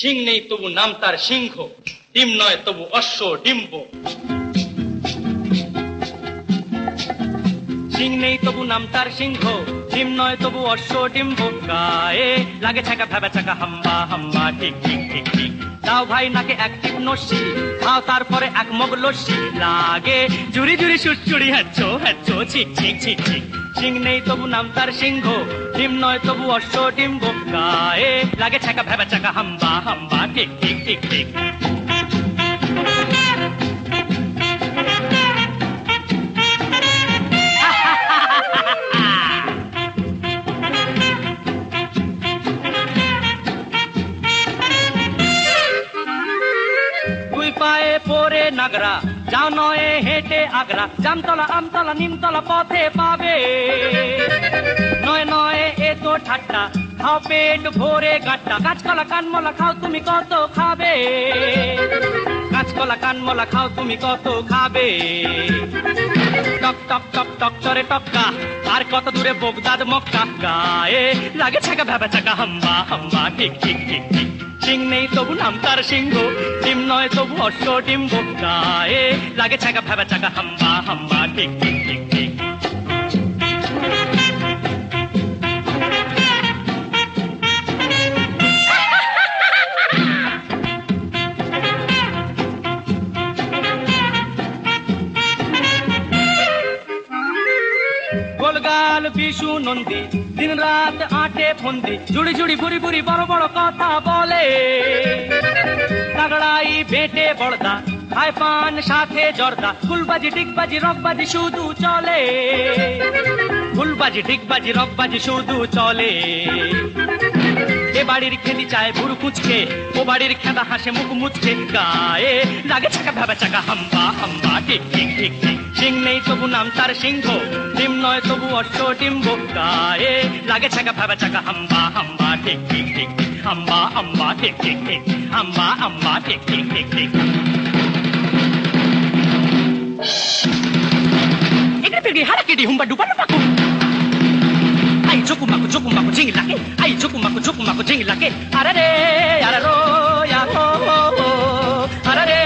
সিং নেই তবু নাম তার সিংহ, ডিম নয় তবু অশ্ব ডিম্ব। সিং নেই তবু নাম তার সিংহ, ডিম নয় তবু অশ্ব ডিম্ব। গায়ে লাগে ছাকা ভেবা চাকা হাম্বা হাম্বা ঠিক ঠিক ঠিক ঠিক। দাও ভাই নাকে এক টিপ নস্যি, খাও তারপরে এক মগ লস্যি। লাগে জুড়ি জুড়ি সুড়চুড়ি হ্যাচ্ছো হ্যাচ্ছো ছিক ছিক ছিক ছিক। সিং নেই তবু নাম তার সিংহ, ডিম নয় তবু অশ্ব ডিম্ব। গায়ে লাগে ছাকা ভেবা চাকা হাম্বা হাম্বা ঠিক ঠিক ঠিক ঠিক। পায়ে পরে নাগরা, যাও নয়ে হেঁটে আগ্রা। জামতলা আমতলা নিমতলা পথে পাবে, নয় নয় এ তো ঠাট্টা। খাও পেট ভরে গাট্টা, কাঁচকলা কানমলা খাও তুমি কত খাবে। কাঁচকলা কানমলা খাও তুমি কত খাবে। টক টক টক টক চরে টক্কা, আর কত দূরে বগদাদ মক্কা। গায়ে লাগে ছাকা ভেবা চাকা হাম্বা হাম্বা ঠিক ঠিক ঠিক ঠিক। সিং নেই তবু নাম তার সিংহ, ডিম নয় তবু অশ্ব ডিম্ব। গায়ে লাগে ছাকা ভেবা চাকা হাম্বা হাম্বা ঠিক ঠিক ঠিক ঠিক। গোলগাল বিশু নন্দী, দিন রাত আটে ফন্দি। জুড়ি জুড়ি বুড়ি বুড়ি বড় বড় কথা বলে। তাগড়াই বেটে বড়দা, খায় পান সাথে জর্দা। ফুলবাজি ডিগবাজি রকবাজি শুধু চলে। ফুলবাজি ডিগবাজি রকবাজি শুধু চলে। এ বাড়ির খেলি চায় ভুরু কুচকে, ও বাড়ির খেদা হাসে মুখ মুচকে। গায়ে লাগে ছাকা ভেবা চাকা হাম্বা হাম্বা ঠিক ঠিক ঠিক ঠিক। সিং নেই তবু নাম তার সিংহ, ডিম নয় তবু অশ্ব ডিম্ব। গায়ে লাগে ছাকা ভেবা চাকা হাম্বা হাম্বা ঠিক ঠিক ঠিক ঠিক। হাম্বা হাম্বা ঠিক ঠিক ঠিক। হাম্বা হাম্বা ঠিক ঠিক ঠিক ঠিক। এটা পেড়ি হারাকেডি হুম্বা ডুবা পাকু। Ay chuku maku jing lake, ay chuku maku jing lake. Arare araro ya ho ho, arare